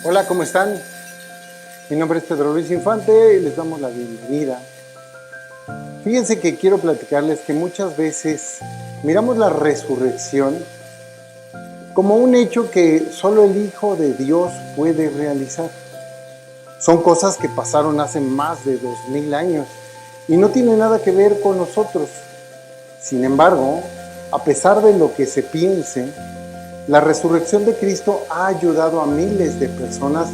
Hola, ¿cómo están? Mi nombre es Pedro Luis Infante y les damos la bienvenida. Fíjense que quiero platicarles que muchas veces miramos la resurrección como un hecho que solo el Hijo de Dios puede realizar. Son cosas que pasaron hace más de 2000 años y no tiene nada que ver con nosotros. Sin embargo, a pesar de lo que se piense, la resurrección de Cristo ha ayudado a miles de personas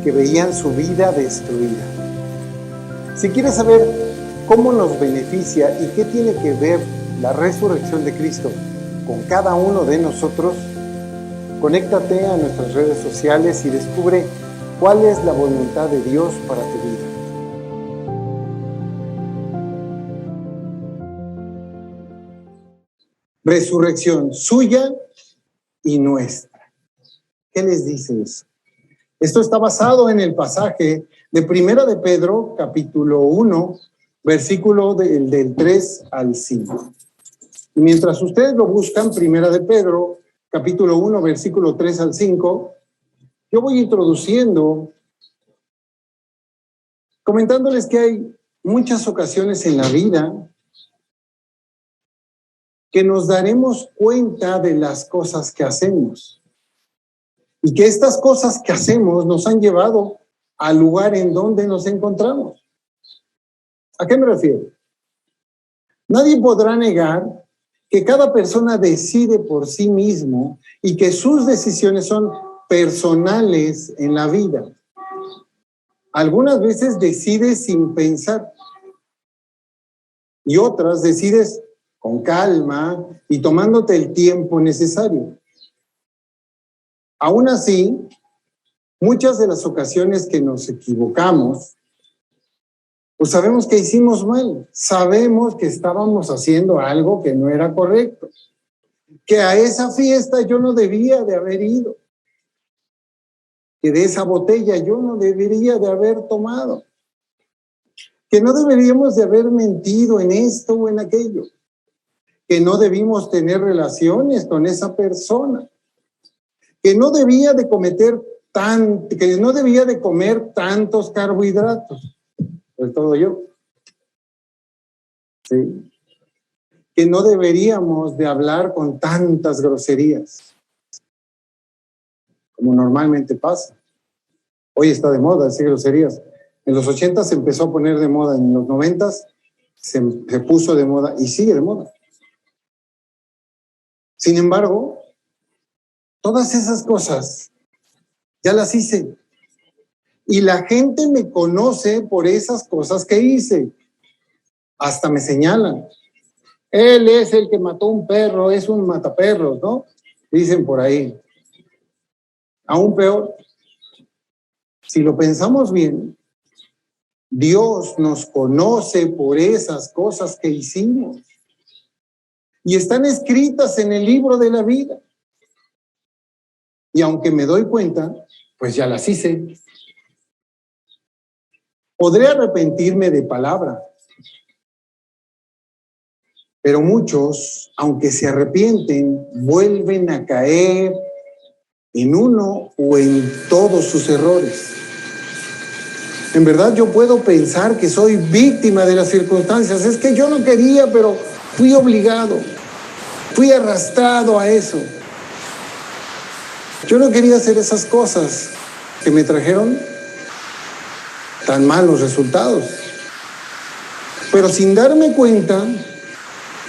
que veían su vida destruida. Si quieres saber cómo nos beneficia y qué tiene que ver la resurrección de Cristo con cada uno de nosotros, conéctate a nuestras redes sociales y descubre cuál es la voluntad de Dios para tu vida. Resurrección suya y nuestra. ¿Qué les dice eso? Esto está basado en el pasaje de Primera de Pedro, capítulo 1, versículo del 3 al 5. Y mientras ustedes lo buscan, Primera de Pedro, capítulo 1, versículo 3 al 5, yo voy introduciendo, comentándoles que hay muchas ocasiones en la vida que nos daremos cuenta de las cosas que hacemos. Y que estas cosas que hacemos nos han llevado al lugar en donde nos encontramos. ¿A qué me refiero? Nadie podrá negar que cada persona decide por sí mismo y que sus decisiones son personales en la vida. Algunas veces decides sin pensar y otras decides con calma y tomándote el tiempo necesario. Aún así, muchas de las ocasiones que nos equivocamos, pues sabemos que hicimos mal, sabemos que estábamos haciendo algo que no era correcto, que a esa fiesta yo no debía de haber ido, que de esa botella yo no debería de haber tomado, que no deberíamos de haber mentido en esto o en aquello, que no debimos tener relaciones con esa persona, que no debía de que no debía de comer tantos carbohidratos, sobre todo yo. Sí. Que no deberíamos de hablar con tantas groserías, como normalmente pasa. Hoy está de moda decir groserías. En los 80 se empezó a poner de moda, en los 90 se puso de moda y sigue de moda. Sin embargo, todas esas cosas ya las hice. Y la gente me conoce por esas cosas que hice. Hasta me señalan. Él es el que mató un perro, es un mataperros, ¿no? Dicen por ahí. Aún peor, si lo pensamos bien, Dios nos conoce por esas cosas que hicimos. Y están escritas en el libro de la vida. Y aunque me doy cuenta, pues ya las hice. Podré arrepentirme de palabra. Pero muchos, aunque se arrepienten, vuelven a caer en uno o en todos sus errores. En verdad yo puedo pensar que soy víctima de las circunstancias. Es que yo no quería, pero fui obligado. Fui arrastrado a eso. Yo no quería hacer esas cosas que me trajeron tan malos resultados. Pero sin darme cuenta,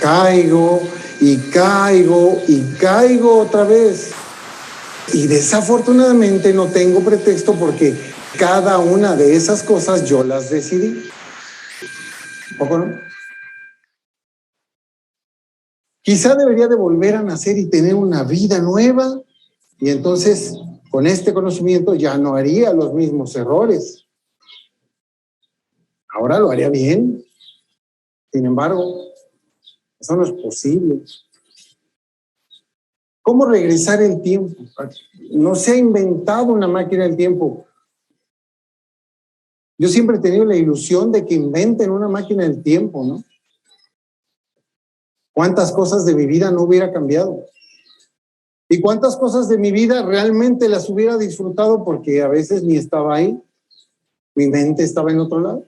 caigo y caigo y caigo otra vez. Y desafortunadamente no tengo pretexto porque cada una de esas cosas yo las decidí. ¿Poco no? Quizá debería de volver a nacer y tener una vida nueva y entonces con este conocimiento ya no haría los mismos errores. Ahora lo haría bien. Sin embargo, eso no es posible. ¿Cómo regresar el tiempo? No se ha inventado una máquina del tiempo. Yo siempre he tenido la ilusión de que inventen una máquina del tiempo, ¿no? ¿Cuántas cosas de mi vida no hubiera cambiado? ¿Y cuántas cosas de mi vida realmente las hubiera disfrutado porque a veces ni estaba ahí? Mi mente estaba en otro lado.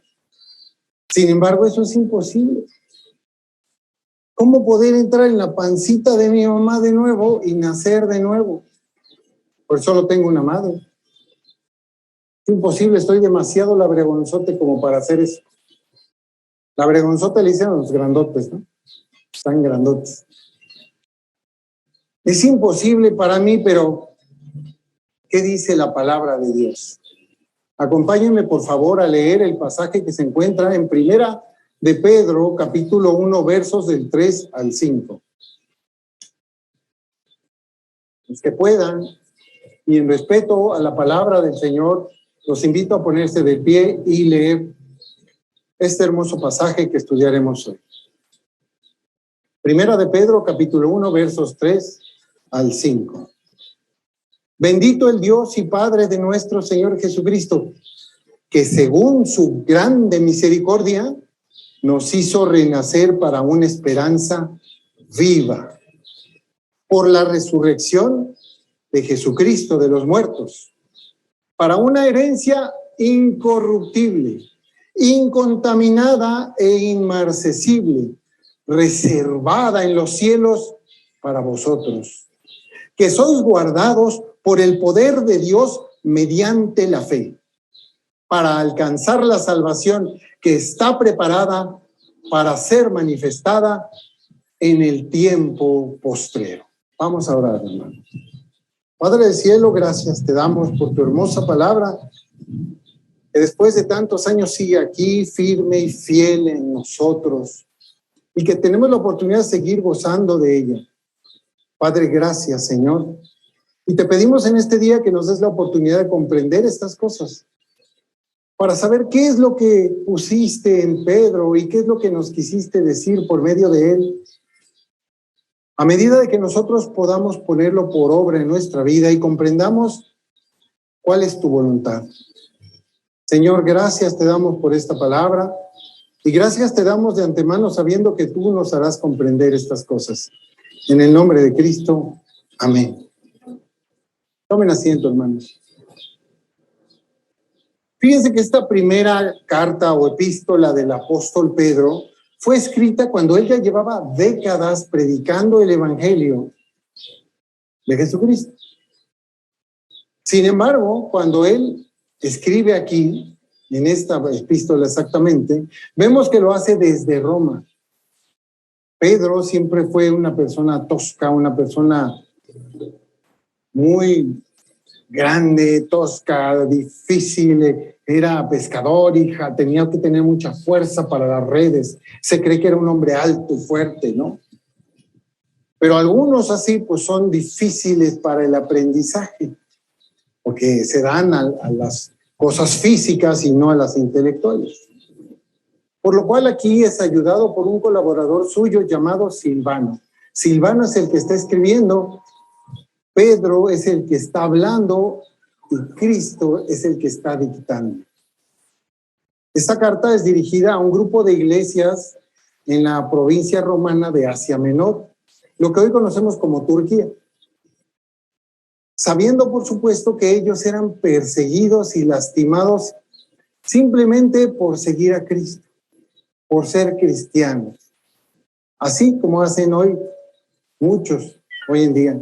Sin embargo, eso es imposible. ¿Cómo poder entrar en la pancita de mi mamá de nuevo y nacer de nuevo? Por solo tengo una madre. Es imposible, estoy demasiado labregonzote como para hacer eso. Labregonzote le dicen a los grandotes, ¿no? Están grandotes. Es imposible para mí, pero ¿qué dice la palabra de Dios? Acompáñenme, por favor, a leer el pasaje que se encuentra en Primera de Pedro, capítulo 1, versos del 3 al 5. Los que puedan, y en respeto a la palabra del Señor, los invito a ponerse de pie y leer este hermoso pasaje que estudiaremos hoy. Primera de Pedro, capítulo 1, versos 3 al 5. Bendito el Dios y Padre de nuestro Señor Jesucristo, que según su grande misericordia nos hizo renacer para una esperanza viva por la resurrección de Jesucristo de los muertos, para una herencia incorruptible, incontaminada e inmarcesible, reservada en los cielos para vosotros, que sois guardados por el poder de Dios mediante la fe, para alcanzar la salvación que está preparada para ser manifestada en el tiempo postrero. Vamos a orar, hermanos. Padre del cielo, gracias te damos por tu hermosa palabra, que después de tantos años sigue aquí firme y fiel en nosotros, y que tenemos la oportunidad de seguir gozando de ella. Padre, gracias, Señor. Y te pedimos en este día que nos des la oportunidad de comprender estas cosas, para saber qué es lo que pusiste en Pedro y qué es lo que nos quisiste decir por medio de él. A medida de que nosotros podamos ponerlo por obra en nuestra vida y comprendamos cuál es tu voluntad. Señor, gracias te damos por esta palabra y gracias te damos de antemano sabiendo que tú nos harás comprender estas cosas. En el nombre de Cristo, amén. Tomen asiento, hermanos. Fíjense que esta primera carta o epístola del apóstol Pedro fue escrita cuando él ya llevaba décadas predicando el evangelio de Jesucristo. Sin embargo, cuando él escribe aquí, en esta epístola exactamente, vemos que lo hace desde Roma. Pedro siempre fue una persona tosca, una persona muy grande, tosca, difícil, era pescador, hija, tenía que tener mucha fuerza para las redes. Se cree que era un hombre alto y fuerte, ¿no? Pero algunos así pues son difíciles para el aprendizaje, porque se dan a las cosas físicas y no a las intelectuales. Por lo cual aquí es ayudado por un colaborador suyo llamado Silvano. Silvano es el que está escribiendo, Pedro es el que está hablando y Cristo es el que está dictando. Esta carta es dirigida a un grupo de iglesias en la provincia romana de Asia Menor, lo que hoy conocemos como Turquía. Sabiendo, por supuesto, que ellos eran perseguidos y lastimados simplemente por seguir a Cristo, por ser cristianos. Así como hacen hoy muchos, hoy en día,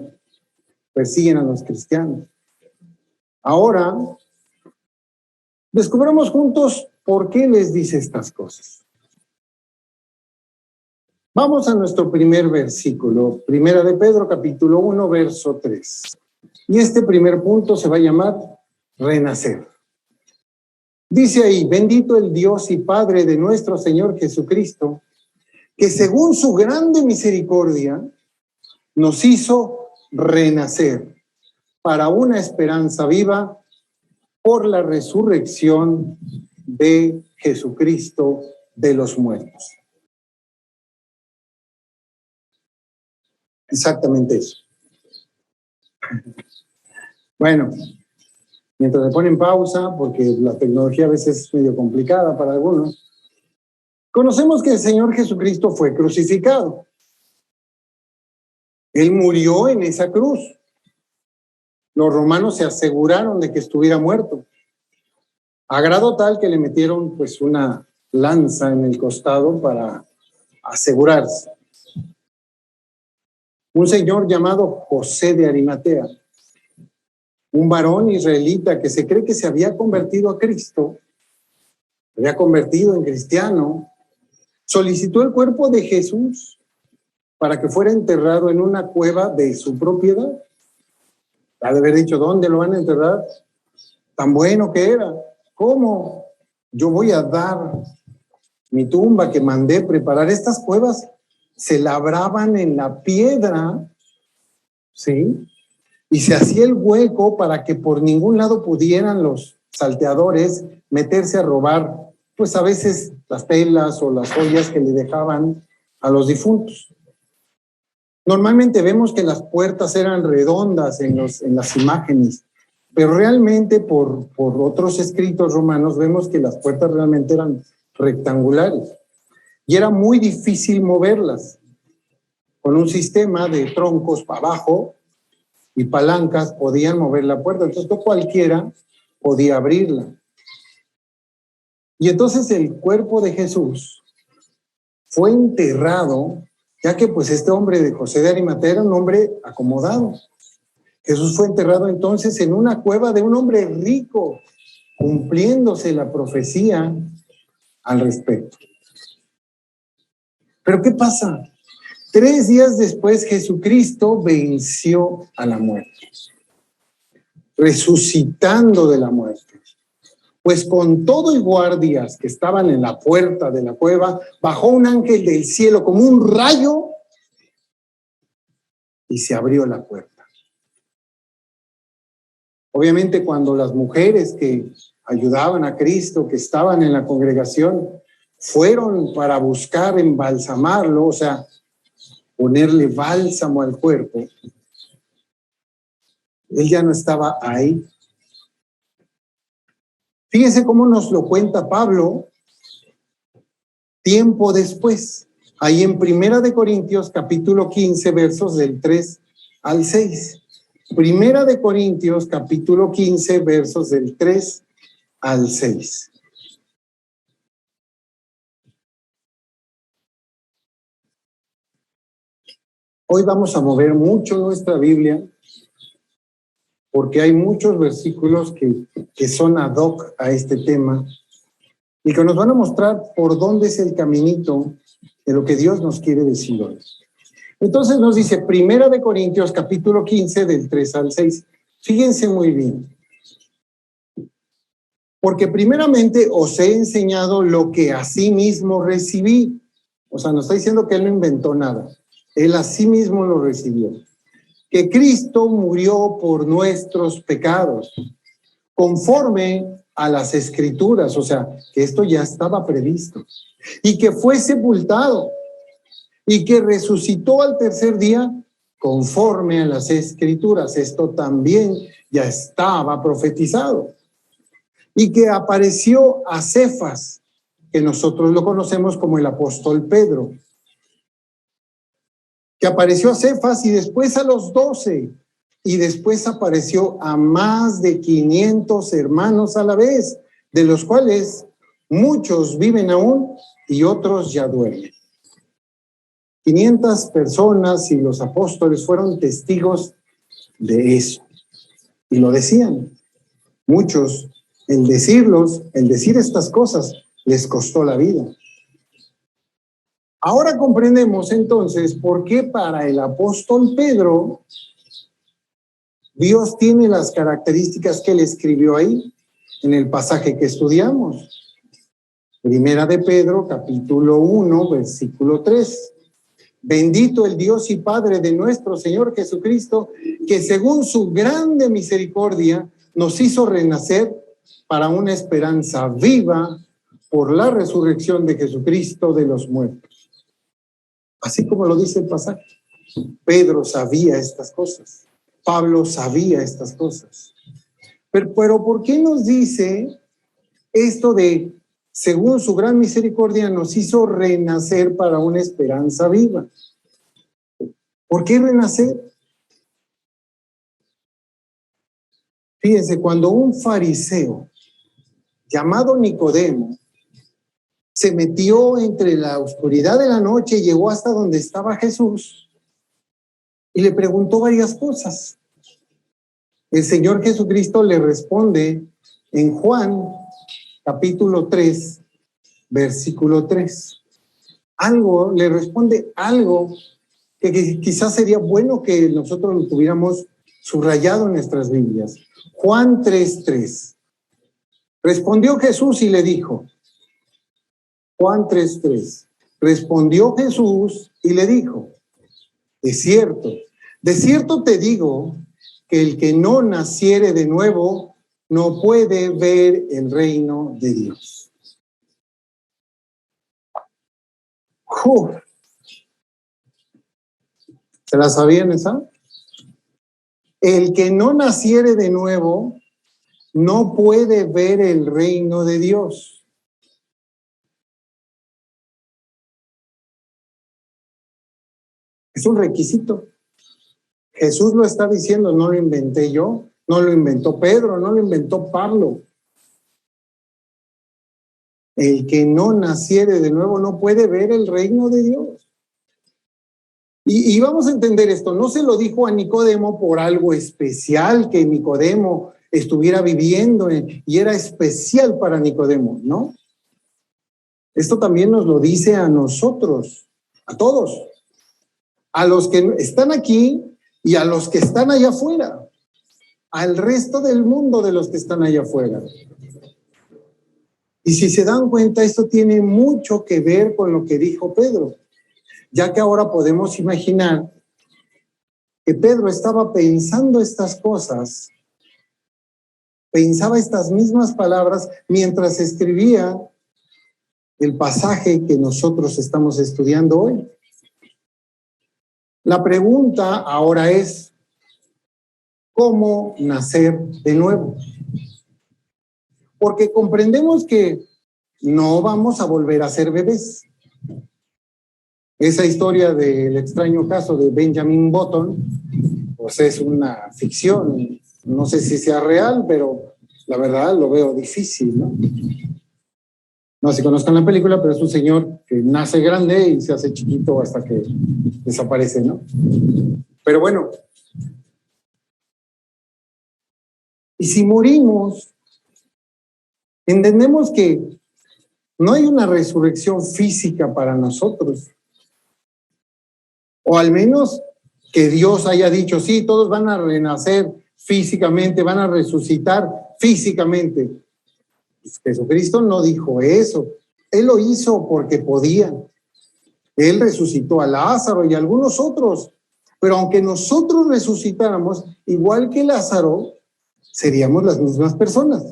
persiguen a los cristianos. Ahora, descubramos juntos por qué les dice estas cosas. Vamos a nuestro primer versículo, Primera de Pedro, capítulo 1, verso 3. Y este primer punto se va a llamar renacer. Dice ahí, bendito el Dios y Padre de nuestro Señor Jesucristo, que según su grande misericordia nos hizo renacer para una esperanza viva por la resurrección de Jesucristo de los muertos. Exactamente eso. Bueno, mientras me ponen pausa, porque la tecnología a veces es medio complicada para algunos, conocemos que el Señor Jesucristo fue crucificado. Él murió en esa cruz. los romanos se aseguraron de que estuviera muerto, a grado tal que le metieron pues una lanza en el costado para asegurarse. Un señor llamado José de Arimatea, un varón israelita que se cree que se había convertido a Cristo, se había convertido en cristiano, solicitó el cuerpo de Jesús para que fuera enterrado en una cueva de su propiedad. Ha de haber dicho, ¿dónde lo van a enterrar? Tan bueno que era. ¿Cómo? Yo voy a dar mi tumba que mandé preparar. Estas cuevas se labraban en la piedra, ¿sí? Y se hacía el hueco para que por ningún lado pudieran los salteadores meterse a robar, pues a veces las telas o las joyas que le dejaban a los difuntos. Normalmente vemos que las puertas eran redondas en las imágenes, pero realmente por otros escritos romanos vemos que las puertas realmente eran rectangulares y era muy difícil moverlas. Con un sistema de troncos para abajo y palancas podían mover la puerta, entonces no cualquiera podía abrirla. Y entonces el cuerpo de Jesús fue enterrado, ya que pues este hombre de José de Arimatea era un hombre acomodado. Jesús fue enterrado entonces en una cueva de un hombre rico, cumpliéndose la profecía al respecto. Pero ¿qué pasa? 3 días después Jesucristo venció a la muerte, resucitando de la muerte. Pues con todo y guardias que estaban en la puerta de la cueva, bajó un ángel del cielo como un rayo y se abrió la puerta. Obviamente cuando las mujeres que ayudaban a Cristo, que estaban en la congregación, fueron para buscar embalsamarlo, o sea, ponerle bálsamo al cuerpo, él ya no estaba ahí. Fíjense cómo nos lo cuenta Pablo tiempo después, ahí en 1 Corintios capítulo 15, versos del 3 al 6. 1 Corintios capítulo 15, versos del 3 al 6. Hoy vamos a mover mucho nuestra Biblia porque hay muchos versículos que son ad hoc a este tema y que nos van a mostrar por dónde es el caminito de lo que Dios nos quiere decir hoy. Entonces nos dice 1 Corintios capítulo 15 del 3 al 6. Fíjense muy bien. Porque primeramente os he enseñado lo que asimismo recibí. O sea, nos está diciendo que él no inventó nada. Él asimismo lo recibió. Que Cristo murió por nuestros pecados, conforme a las Escrituras. O sea, que esto ya estaba previsto. Y que fue sepultado. Y que resucitó al tercer día, conforme a las Escrituras. Esto también ya estaba profetizado. Y que apareció a Cefas, que nosotros lo conocemos como el apóstol Pedro, que apareció a Cefas y después a los 12, y después apareció a más de 500 hermanos a la vez, de los cuales muchos viven aún y otros ya duermen. 500 personas y los apóstoles fueron testigos de eso, y lo decían. Muchos, el decir estas cosas, les costó la vida. Ahora comprendemos entonces por qué para el apóstol Pedro Dios tiene las características que él escribió ahí en el pasaje que estudiamos. 1 Pedro, capítulo 1, versículo 3. Bendito el Dios y Padre de nuestro Señor Jesucristo, que según su grande misericordia nos hizo renacer para una esperanza viva por la resurrección de Jesucristo de los muertos. Así como lo dice el pasaje. Pedro sabía estas cosas. Pablo sabía estas cosas. Pero ¿por qué nos dice esto de según su gran misericordia nos hizo renacer para una esperanza viva? ¿Por qué renacer? Fíjense, cuando un fariseo llamado Nicodemo se metió entre la oscuridad de la noche y llegó hasta donde estaba Jesús y le preguntó varias cosas. El Señor Jesucristo le responde en Juan capítulo 3, versículo 3. Le responde algo que quizás sería bueno que nosotros lo tuviéramos subrayado en nuestras Biblias. Juan 3:3. Respondió Jesús y le dijo, Juan 3:3. Respondió Jesús y le dijo, de cierto te digo que el que no naciere de nuevo no puede ver el reino de Dios. ¿Se la sabían esa? El que no naciere de nuevo no puede ver el reino de Dios. Es un requisito. Jesús lo está diciendo, no lo inventé yo, no lo inventó Pedro, no lo inventó Pablo. El que no naciere de nuevo no puede ver el reino de Dios. Y vamos a entender esto, no se lo dijo a Nicodemo por algo especial que Nicodemo estuviera viviendo y era especial para Nicodemo, ¿no? Esto también nos lo dice a nosotros, a todos, a los que están aquí y a los que están allá afuera, al resto del mundo de los que están allá afuera. Y si se dan cuenta, esto tiene mucho que ver con lo que dijo Pedro, ya que ahora podemos imaginar que Pedro estaba pensando estas cosas, pensaba estas mismas palabras mientras escribía el pasaje que nosotros estamos estudiando hoy. La pregunta ahora es, ¿cómo nacer de nuevo? Porque comprendemos que no vamos a volver a ser bebés. Esa historia del extraño caso de Benjamin Button, pues es una ficción. No sé si sea real, pero la verdad lo veo difícil, ¿no? No sé si conozcan la película, pero es un señor que nace grande y se hace chiquito hasta que desaparece, ¿no? Pero bueno, y si morimos, entendemos que no hay una resurrección física para nosotros. O al menos que Dios haya dicho, sí, todos van a renacer físicamente, van a resucitar físicamente. Pues Jesucristo no dijo eso. Él lo hizo porque podía. Él resucitó a Lázaro y a algunos otros. Pero aunque nosotros resucitáramos, igual que Lázaro, seríamos las mismas personas.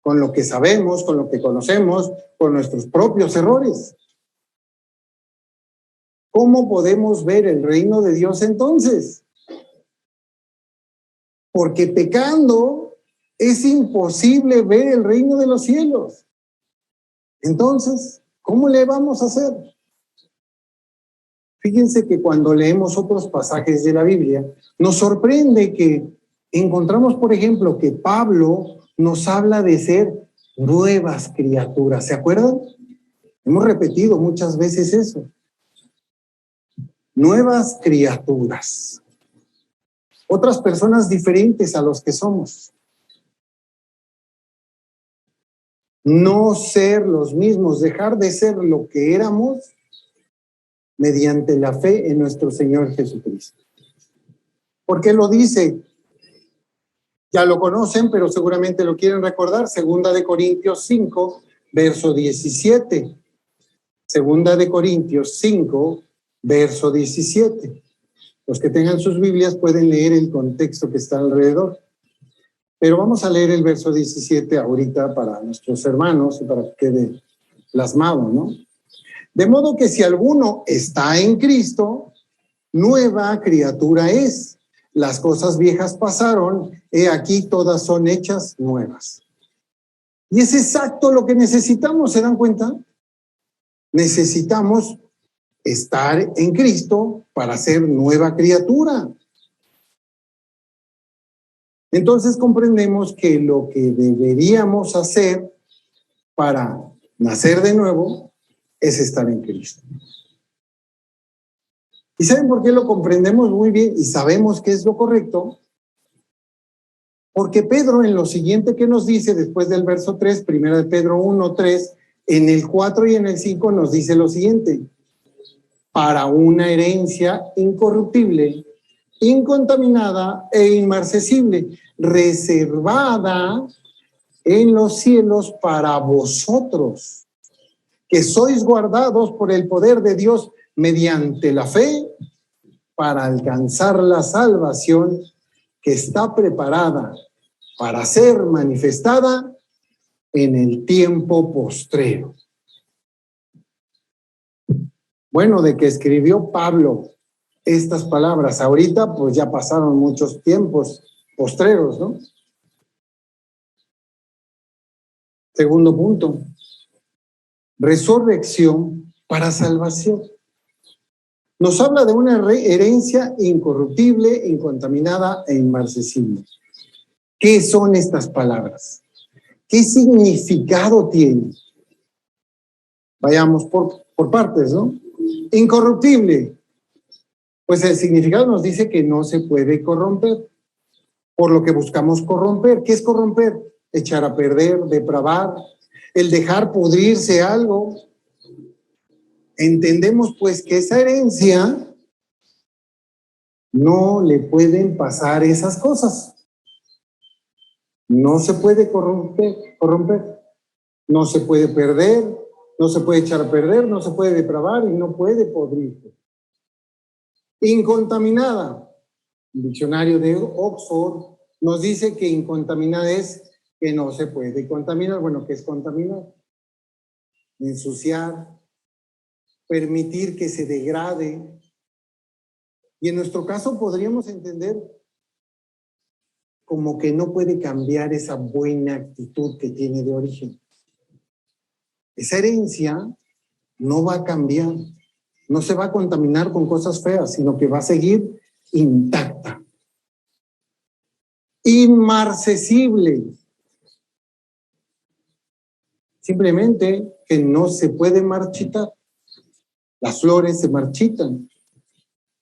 Con lo que sabemos, con lo que conocemos, con nuestros propios errores. ¿Cómo podemos ver el reino de Dios entonces? Porque pecando es imposible ver el reino de los cielos. Entonces, ¿cómo le vamos a hacer? Fíjense que cuando leemos otros pasajes de la Biblia, nos sorprende que encontramos, por ejemplo, que Pablo nos habla de ser nuevas criaturas. ¿Se acuerdan? Hemos repetido muchas veces eso. Nuevas criaturas. Otras personas diferentes a los que somos. No ser los mismos, dejar de ser lo que éramos mediante la fe en nuestro Señor Jesucristo. ¿Por qué lo dice? Ya lo conocen, pero seguramente lo quieren recordar. Segunda de Corintios 5, verso 17. Segunda de Corintios 5, verso 17. Los que tengan sus Biblias pueden leer el contexto que está alrededor. Pero vamos a leer el verso 17 ahorita para nuestros hermanos y para que quede plasmado, ¿no? De modo que si alguno está en Cristo, nueva criatura es. Las cosas viejas pasaron, he aquí todas son hechas nuevas. Y es exacto lo que necesitamos, ¿se dan cuenta? Necesitamos estar en Cristo para ser nueva criatura. Entonces comprendemos que lo que deberíamos hacer para nacer de nuevo es estar en Cristo. ¿Y saben por qué lo comprendemos muy bien y sabemos que es lo correcto? Porque Pedro en lo siguiente que nos dice después del verso 3, primera de Pedro 1, 3, en el 4 y en el 5 nos dice lo siguiente: para una herencia incorruptible, incontaminada e inmarcesible, reservada en los cielos para vosotros, que sois guardados por el poder de Dios mediante la fe para alcanzar la salvación que está preparada para ser manifestada en el tiempo postrero. Bueno, de que escribió Pablo estas palabras, ahorita pues ya pasaron muchos tiempos postreros, ¿no? Segundo punto, resurrección para salvación. Nos habla de una herencia incorruptible, incontaminada e inmarcesible. ¿Qué son estas palabras? ¿Qué significado tienen? Vayamos por partes, ¿no? Incorruptible. Pues el significado nos dice que no se puede corromper, por lo que buscamos corromper. ¿Qué es corromper? Echar a perder, depravar, el dejar pudrirse algo. Entendemos pues que esa herencia no le pueden pasar esas cosas. No se puede corromper, no se puede perder, no se puede echar a perder, no se puede depravar y no puede podrirse. Incontaminada. El diccionario de Oxford nos dice que incontaminada es que no se puede contaminar. Bueno, ¿qué es contaminar? Ensuciar, permitir que se degrade. Y en nuestro caso podríamos entender como que no puede cambiar esa buena actitud que tiene de origen. Esa herencia no va a cambiar, no se va a contaminar con cosas feas, sino que va a seguir intacta. Inmarcesible. Simplemente que no se puede marchitar. Las flores se marchitan,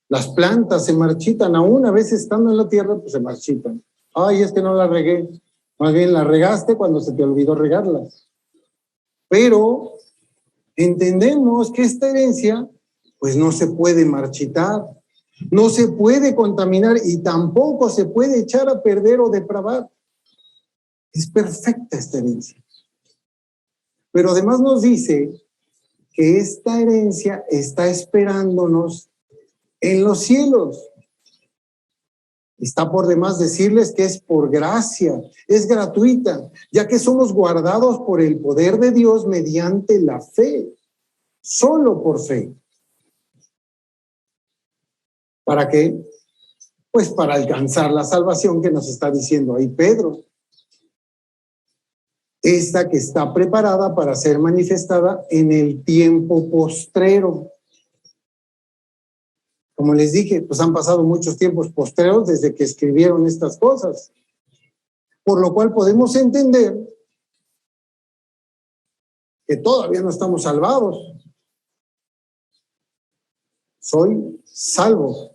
las plantas se marchitan, aún a veces estando en la tierra, pues se marchitan. Ay, es que no la regué. Más bien la regaste cuando se te olvidó regarlas. Pero entendemos que esta herencia, pues no se puede marchitar, no se puede contaminar y tampoco se puede echar a perder o depravar. Es perfecta esta herencia. Pero además nos dice que esta herencia está esperándonos en los cielos. Está por demás decirles que es por gracia, es gratuita, ya que somos guardados por el poder de Dios mediante la fe, solo por fe. ¿Para qué? Pues para alcanzar la salvación que nos está diciendo ahí Pedro. Esta que está preparada para ser manifestada en el tiempo postrero. Como les dije, pues han pasado muchos tiempos postreros desde que escribieron estas cosas. Por lo cual podemos entender que todavía no estamos salvados. Soy salvo,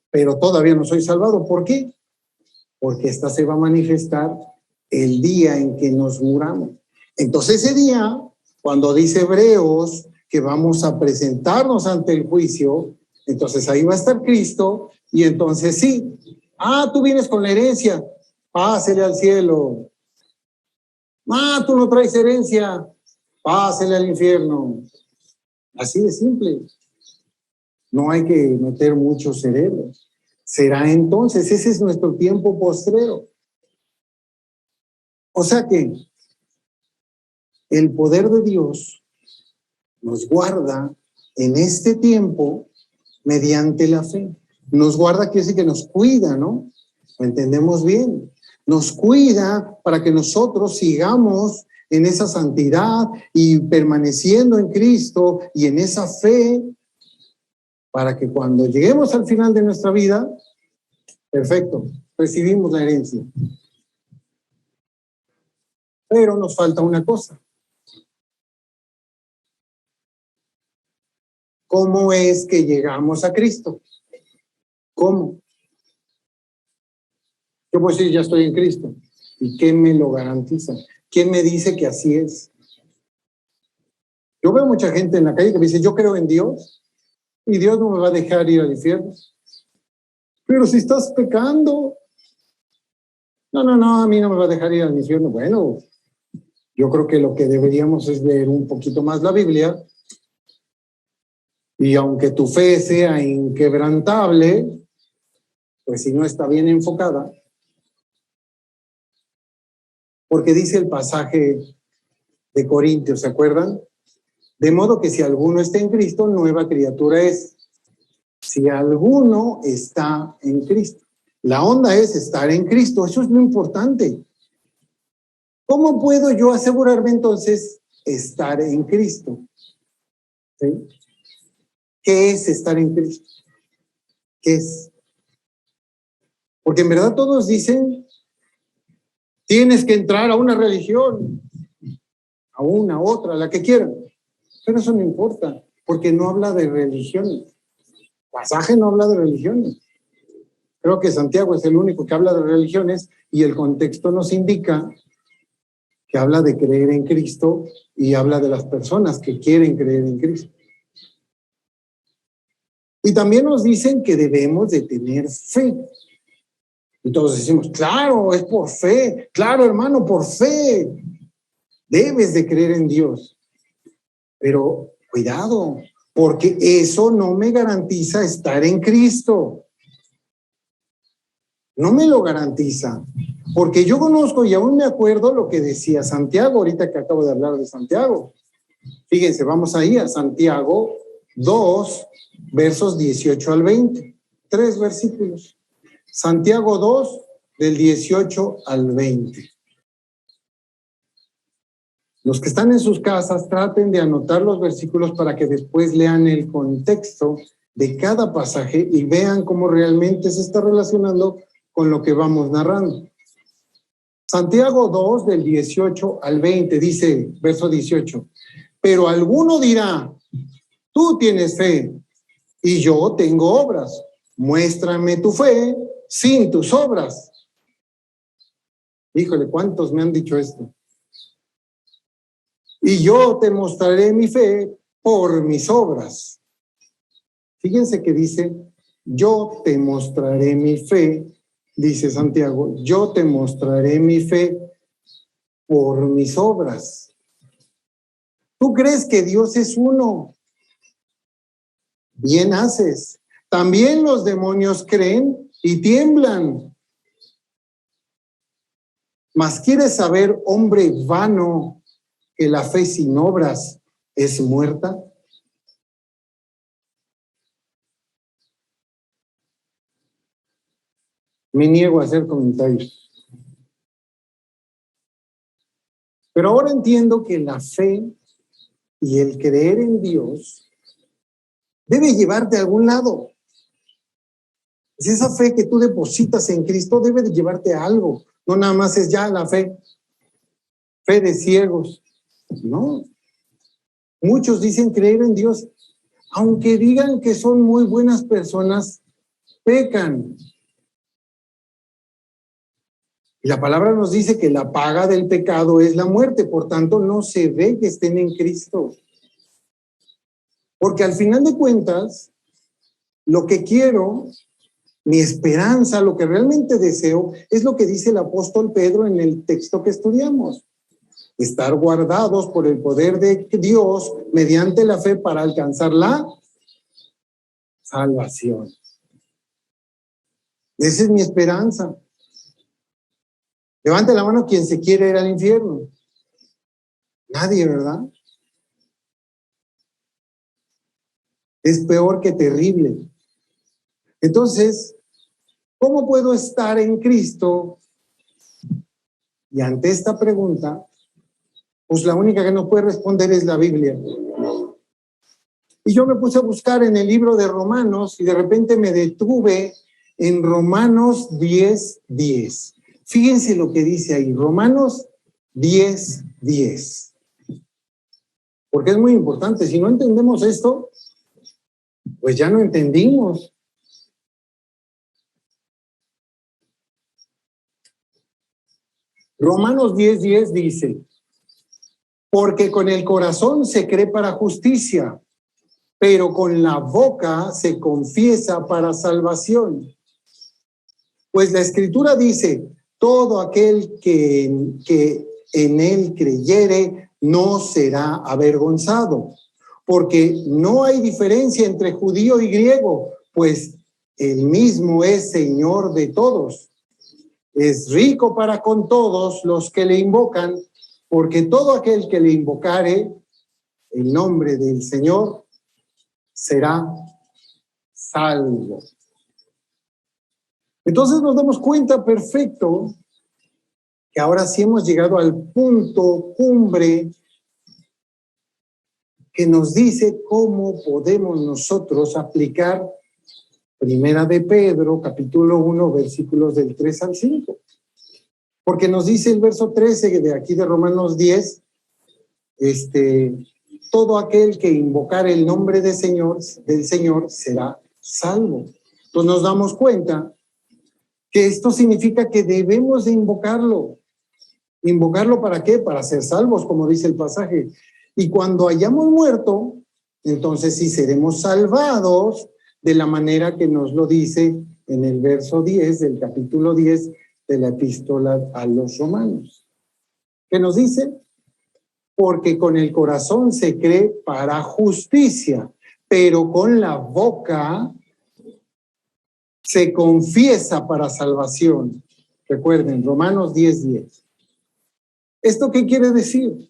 pero todavía no soy salvado. ¿Por qué? Porque esta se va a manifestar el día en que nos muramos. Entonces ese día, cuando dice Hebreos que vamos a presentarnos ante el juicio, entonces ahí va a estar Cristo y entonces sí, tú vienes con la herencia, pásele al cielo. Tú no traes herencia, pásele al infierno. Así de simple. No hay que meter muchos cerebros. Será entonces, ese es nuestro tiempo postrero. O sea que el poder de Dios nos guarda en este tiempo mediante la fe. Nos guarda quiere decir que nos cuida, ¿no? ¿Lo entendemos bien? Nos cuida para que nosotros sigamos en esa santidad y permaneciendo en Cristo y en esa fe, para que cuando lleguemos al final de nuestra vida, perfecto, recibimos la herencia. Pero nos falta una cosa. ¿Cómo es que llegamos a Cristo? ¿Cómo? Yo puedo decir, ya estoy en Cristo. ¿Y qué me lo garantiza? ¿Quién me dice que así es? Yo veo mucha gente en la calle que me dice, yo creo en Dios y Dios no me va a dejar ir al infierno. Pero si estás pecando. No, a mí no me va a dejar ir al infierno. Bueno, yo creo que lo que deberíamos es leer un poquito más la Biblia. Y aunque tu fe sea inquebrantable, pues si no está bien enfocada, porque dice el pasaje de Corintios, ¿se acuerdan? De modo que si alguno está en Cristo, nueva criatura es. Si alguno está en Cristo. La onda es estar en Cristo, eso es lo importante. ¿Cómo puedo yo asegurarme entonces estar en Cristo? ¿Sí? ¿Qué es estar en Cristo? ¿Qué es? Porque en verdad todos dicen, tienes que entrar a una religión, a una, a otra, a la que quieran. Pero eso no importa, porque no habla de religiones. El pasaje no habla de religiones. Creo que Santiago es el único que habla de religiones y el contexto nos indica que habla de creer en Cristo y habla de las personas que quieren creer en Cristo. Y también nos dicen que debemos de tener fe. Y todos decimos, claro, es por fe. Claro, hermano, por fe. Debes de creer en Dios. Pero cuidado, porque eso no me garantiza estar en Cristo. No me lo garantiza. Porque yo conozco y aún me acuerdo lo que decía Santiago, ahorita que acabo de hablar de Santiago. Fíjense, vamos ahí a Santiago 2, versos 18 al 20. 3 versículos. Santiago 2, del 18 al 20. Los que están en sus casas traten de anotar los versículos para que después lean el contexto de cada pasaje y vean cómo realmente se está relacionando con lo que vamos narrando. Santiago 2, del 18 al 20, dice, verso 18, pero alguno dirá, tú tienes fe y yo tengo obras. Muéstrame tu fe sin tus obras. Híjole, ¿cuántos me han dicho esto? Y yo te mostraré mi fe por mis obras. Fíjense que dice, yo te mostraré mi fe, dice Santiago, yo te mostraré mi fe por mis obras. ¿Tú crees que Dios es uno? Bien haces. También los demonios creen y tiemblan. Mas ¿quieres saber, hombre vano, que la fe sin obras es muerta? Me niego a hacer comentarios. Pero ahora entiendo que la fe y el creer en Dios debe llevarte a algún lado. Es esa fe que tú depositas en Cristo debe de llevarte a algo. No nada más es ya la fe. Fe de ciegos. No. Muchos dicen creer en Dios. Aunque digan que son muy buenas personas, pecan. Y la palabra nos dice que la paga del pecado es la muerte. Por tanto, no se ve que estén en Cristo. Porque al final de cuentas, lo que quiero, mi esperanza, lo que realmente deseo, es lo que dice el apóstol Pedro en el texto que estudiamos. Estar guardados por el poder de Dios mediante la fe para alcanzar la salvación. Esa es mi esperanza. Levante la mano quien se quiere ir al infierno. Nadie, ¿verdad? Es peor que terrible. Entonces, ¿cómo puedo estar en Cristo? Y ante esta pregunta, pues la única que nos puede responder es la Biblia. Y yo me puse a buscar en el libro de Romanos y de repente me detuve en Romanos 10:10. Fíjense lo que dice ahí, Romanos 10:10. Porque es muy importante. Si no entendemos esto, pues ya no entendimos. Romanos 10:10 dice, porque con el corazón se cree para justicia, pero con la boca se confiesa para salvación. Pues la Escritura dice, todo aquel que en él creyere no será avergonzado, porque no hay diferencia entre judío y griego, pues el mismo es Señor de todos. Es rico para con todos los que le invocan, porque todo aquel que le invocare el nombre del Señor será salvo. Entonces nos damos cuenta perfecto que ahora sí hemos llegado al punto cumbre que nos dice cómo podemos nosotros aplicar Primera de Pedro, capítulo 1, versículos del 3 al 5. Porque nos dice el verso 13 de aquí de Romanos 10, todo aquel que invocar el nombre del Señor será salvo. Entonces nos damos cuenta que esto significa que debemos de invocarlo. ¿Invocarlo para qué? Para ser salvos, como dice el pasaje. Y cuando hayamos muerto, entonces sí seremos salvados de la manera que nos lo dice en el verso 10 del capítulo 10 de la epístola a los romanos. ¿Qué nos dice? Porque con el corazón se cree para justicia, pero con la boca se confiesa para salvación. Recuerden, Romanos 10:10. ¿Esto qué quiere decir?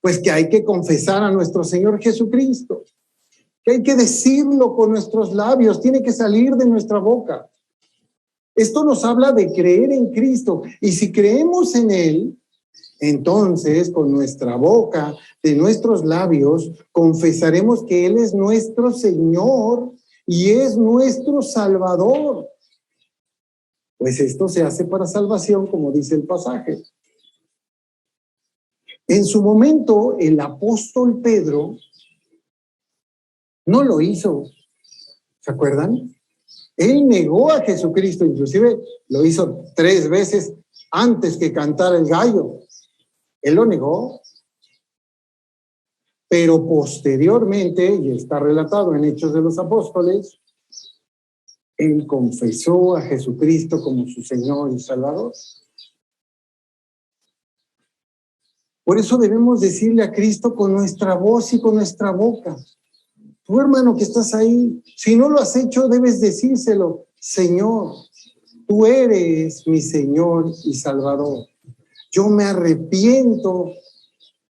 Pues que hay que confesar a nuestro Señor Jesucristo, que hay que decirlo con nuestros labios, tiene que salir de nuestra boca. Esto nos habla de creer en Cristo, y si creemos en Él, entonces con nuestra boca, de nuestros labios, confesaremos que Él es nuestro Señor y es nuestro Salvador. Pues esto se hace para salvación, como dice el pasaje. En su momento, el apóstol Pedro no lo hizo. ¿Se acuerdan? Él negó a Jesucristo, inclusive lo hizo 3 veces antes que cantara el gallo. Él lo negó. Pero posteriormente, y está relatado en Hechos de los Apóstoles, él confesó a Jesucristo como su Señor y Salvador. Por eso debemos decirle a Cristo con nuestra voz y con nuestra boca. Tú, hermano, que estás ahí, si no lo has hecho, debes decírselo. Señor, tú eres mi Señor y Salvador. Yo me arrepiento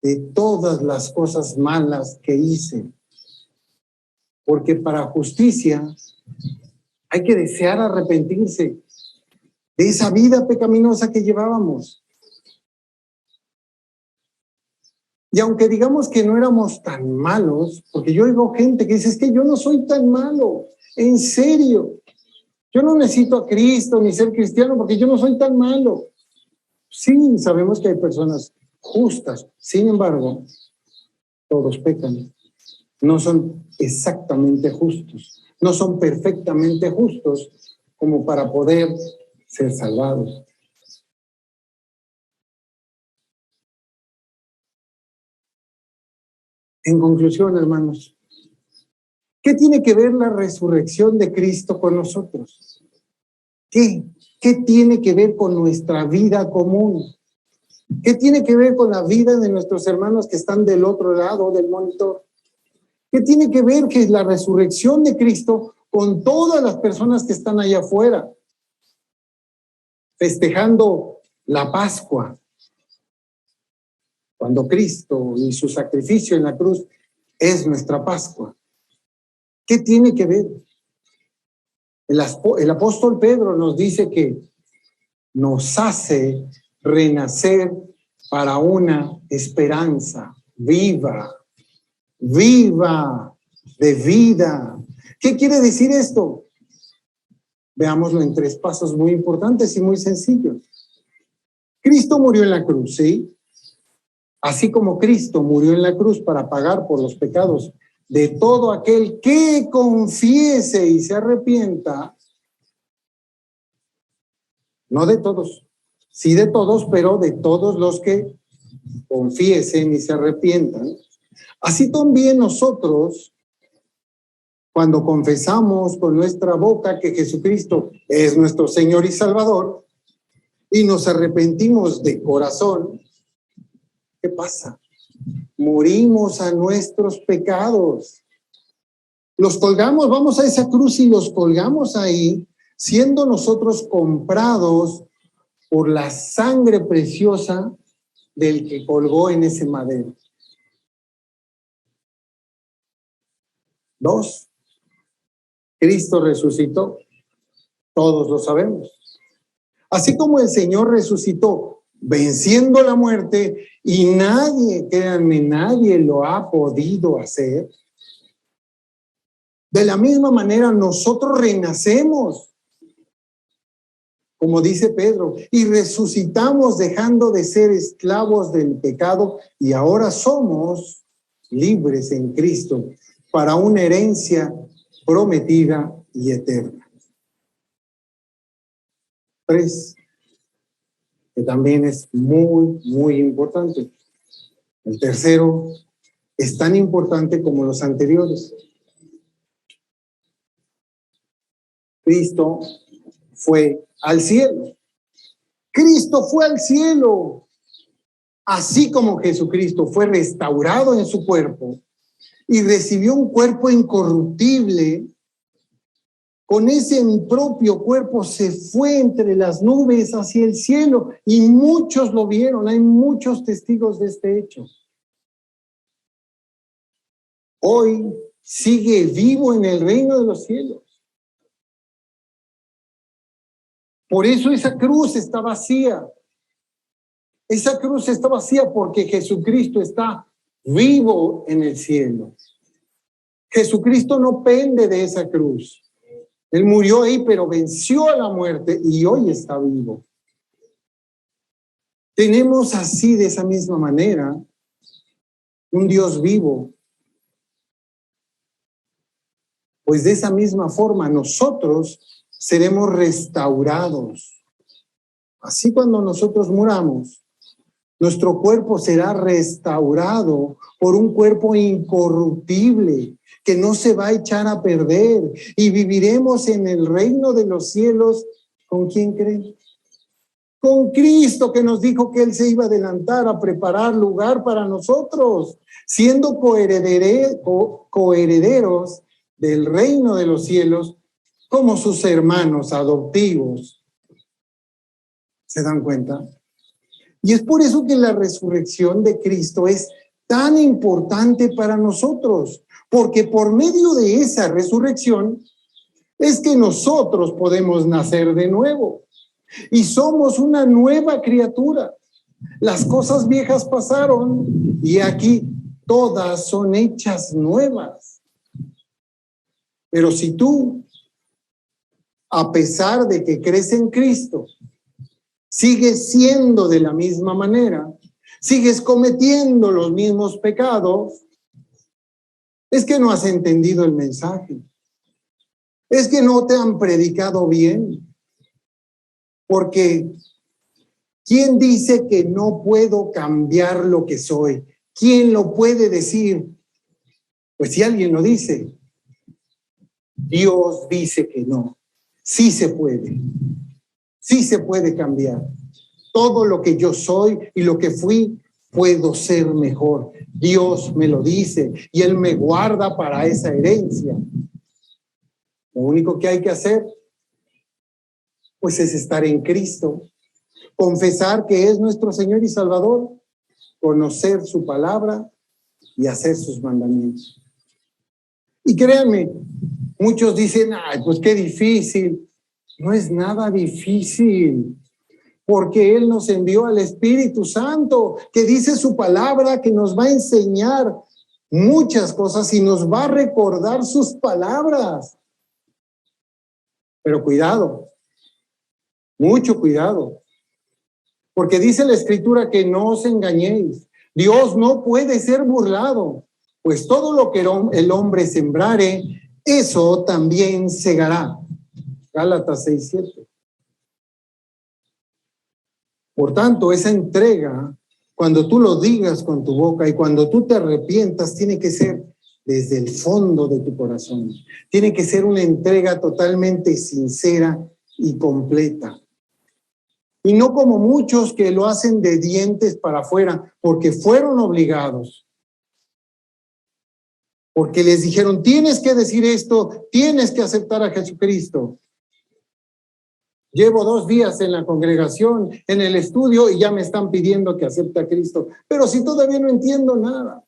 de todas las cosas malas que hice. Porque para justicia hay que desear arrepentirse de esa vida pecaminosa que llevábamos. Y aunque digamos que no éramos tan malos, porque yo oigo gente que dice, es que yo no soy tan malo, en serio. Yo no necesito a Cristo ni ser cristiano porque yo no soy tan malo. Sí, sabemos que hay personas justas, sin embargo, todos pecan. No son exactamente justos, no son perfectamente justos como para poder ser salvados. En conclusión, hermanos, ¿qué tiene que ver la resurrección de Cristo con nosotros? ¿Qué tiene que ver con nuestra vida común? ¿Qué tiene que ver con la vida de nuestros hermanos que están del otro lado del monitor? ¿Qué tiene que ver que es la resurrección de Cristo con todas las personas que están allá afuera, festejando la Pascua? Cuando Cristo y su sacrificio en la cruz es nuestra Pascua. ¿Qué tiene que ver? El apóstol Pedro nos dice que nos hace renacer para una esperanza viva de vida. ¿Qué quiere decir esto? Veámoslo en 3 pasos muy importantes y muy sencillos. Cristo murió en la cruz, ¿sí? Así como Cristo murió en la cruz para pagar por los pecados de todo aquel que confiese y se arrepienta, no de todos, sí de todos, pero de todos los que confiesen y se arrepientan. Así también nosotros, cuando confesamos con nuestra boca que Jesucristo es nuestro Señor y Salvador y nos arrepentimos de corazón, ¿qué pasa? Morimos a nuestros pecados. Los colgamos, vamos a esa cruz y los colgamos ahí, siendo nosotros comprados por la sangre preciosa del que colgó en ese madero. 2, Cristo resucitó. Todos lo sabemos. Así como el Señor resucitó, venciendo la muerte, y nadie, créanme, nadie lo ha podido hacer. De la misma manera, nosotros renacemos, como dice Pedro, y resucitamos dejando de ser esclavos del pecado, y ahora somos libres en Cristo para una herencia prometida y eterna. 3, que también es muy, muy importante. El tercero es tan importante como los anteriores. Cristo fue al cielo. Cristo fue al cielo. Así como Jesucristo fue restaurado en su cuerpo y recibió un cuerpo incorruptible, con ese propio cuerpo se fue entre las nubes hacia el cielo y muchos lo vieron. Hay muchos testigos de este hecho. Hoy sigue vivo en el reino de los cielos. Por eso esa cruz está vacía. Esa cruz está vacía porque Jesucristo está vivo en el cielo. Jesucristo no pende de esa cruz. Él murió ahí, pero venció a la muerte y hoy está vivo. Tenemos así, de esa misma manera, un Dios vivo. Pues de esa misma forma nosotros seremos restaurados. Así cuando nosotros muramos, nuestro cuerpo será restaurado por un cuerpo incorruptible que no se va a echar a perder y viviremos en el reino de los cielos. ¿Con quién creen? Con Cristo, que nos dijo que Él se iba a adelantar a preparar lugar para nosotros, siendo coherederos del reino de los cielos como sus hermanos adoptivos. ¿Se dan cuenta? Y es por eso que la resurrección de Cristo es tan importante para nosotros, porque por medio de esa resurrección es que nosotros podemos nacer de nuevo y somos una nueva criatura. Las cosas viejas pasaron y aquí todas son hechas nuevas. Pero si tú, a pesar de que crees en Cristo, sigues siendo de la misma manera, sigues cometiendo los mismos pecados, es que no has entendido el mensaje. Es que no te han predicado bien. Porque ¿quién dice que no puedo cambiar lo que soy? ¿Quién lo puede decir? Pues si alguien lo dice, Dios dice que no. Sí se puede. Sí se puede cambiar. Todo lo que yo soy y lo que fui, puedo ser mejor. Dios me lo dice y Él me guarda para esa herencia. Lo único que hay que hacer, pues, es estar en Cristo, confesar que es nuestro Señor y Salvador, conocer su palabra y hacer sus mandamientos. Y créanme, muchos dicen, ay, pues qué difícil. No es nada difícil, porque Él nos envió al Espíritu Santo, que dice su palabra, que nos va a enseñar muchas cosas y nos va a recordar sus palabras. Pero cuidado, mucho cuidado. Porque dice la Escritura que no os engañéis. Dios no puede ser burlado, pues todo lo que el hombre sembrare, eso también segará. Gálatas 6:7. Por tanto, esa entrega, cuando tú lo digas con tu boca y cuando tú te arrepientas, tiene que ser desde el fondo de tu corazón. Tiene que ser una entrega totalmente sincera y completa. Y no como muchos que lo hacen de dientes para afuera, porque fueron obligados. Porque les dijeron, tienes que decir esto, tienes que aceptar a Jesucristo. Llevo 2 días en la congregación, en el estudio, y ya me están pidiendo que acepte a Cristo. Pero si todavía no entiendo nada,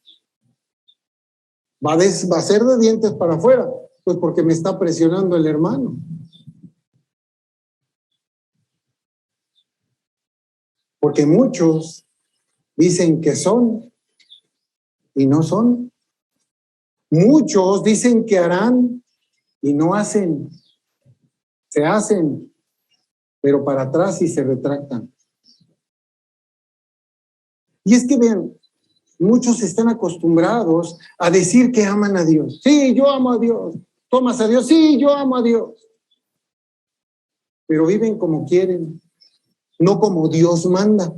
va a ser de dientes para afuera, pues porque me está presionando el hermano. Porque muchos dicen que son y no son. Muchos dicen que harán y no hacen. Se hacen, pero para atrás y se retractan. Y es que vean, muchos están acostumbrados a decir que aman a Dios. Sí, yo amo a Dios. ¿Tomas a Dios? Sí, yo amo a Dios. Pero viven como quieren, no como Dios manda.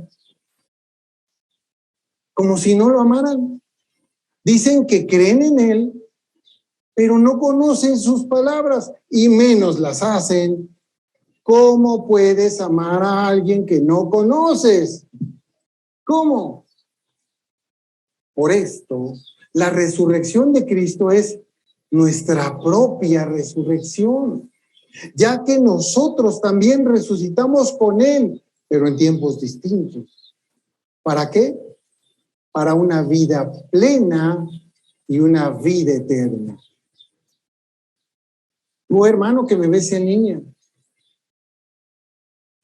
Como si no lo amaran. Dicen que creen en Él, pero no conocen sus palabras y menos las hacen. ¿Cómo puedes amar a alguien que no conoces? ¿Cómo? Por esto, la resurrección de Cristo es nuestra propia resurrección, ya que nosotros también resucitamos con Él, pero en tiempos distintos. ¿Para qué? Para una vida plena y una vida eterna. Tu hermano que me ves en línea,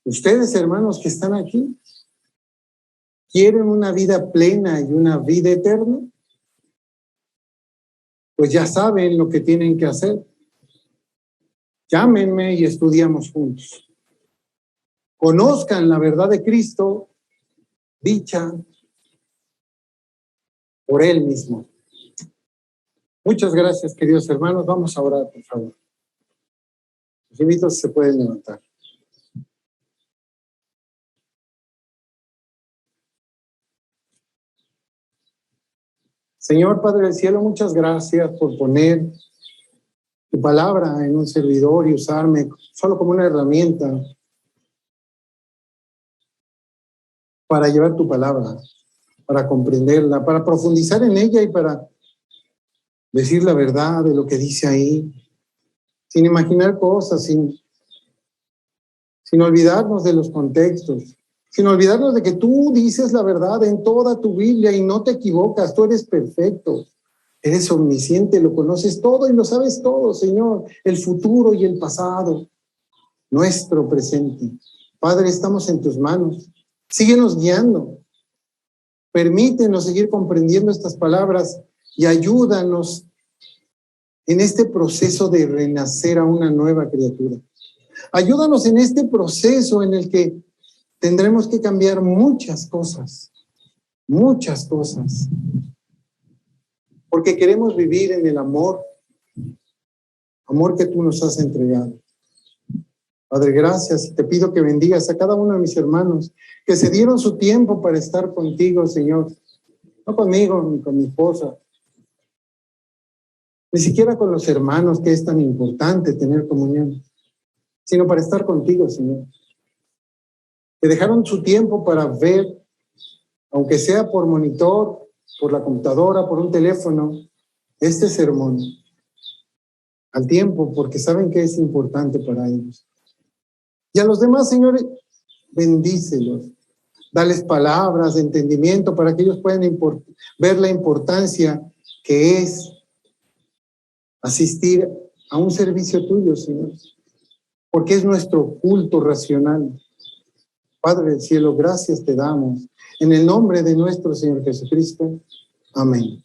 ustedes hermanos que están aquí, ¿quieren una vida plena y una vida eterna? Pues ya saben lo que tienen que hacer. Llámenme y estudiamos juntos. Conozcan la verdad de Cristo, dicha por Él mismo. Muchas gracias, queridos hermanos. Vamos a orar, por favor. Los invito, se pueden levantar. Señor Padre del Cielo, muchas gracias por poner tu palabra en un servidor y usarme solo como una herramienta para llevar tu palabra, para comprenderla, para profundizar en ella y para decir la verdad de lo que dice ahí, sin imaginar cosas, sin olvidarnos de los contextos, sin olvidarnos de que tú dices la verdad en toda tu Biblia y no te equivocas, tú eres perfecto, eres omnisciente, lo conoces todo y lo sabes todo, Señor, el futuro y el pasado, nuestro presente. Padre, estamos en tus manos, síguenos guiando, permítenos seguir comprendiendo estas palabras y ayúdanos en este proceso de renacer a una nueva criatura. Ayúdanos en este proceso en el que tendremos que cambiar muchas cosas, porque queremos vivir en el amor que tú nos has entregado. Padre, gracias y te pido que bendigas a cada uno de mis hermanos que se dieron su tiempo para estar contigo, Señor. No conmigo ni con mi esposa, ni siquiera con los hermanos, que es tan importante tener comunión, sino para estar contigo, Señor. Que dejaron su tiempo para ver, aunque sea por monitor, por la computadora, por un teléfono, este sermón al tiempo, porque saben que es importante para ellos. Y a los demás, Señor, bendícelos. Dales palabras de entendimiento para que ellos puedan ver la importancia que es asistir a un servicio tuyo, Señor, porque es nuestro culto racional. Padre del cielo, gracias te damos. En el nombre de nuestro Señor Jesucristo. Amén.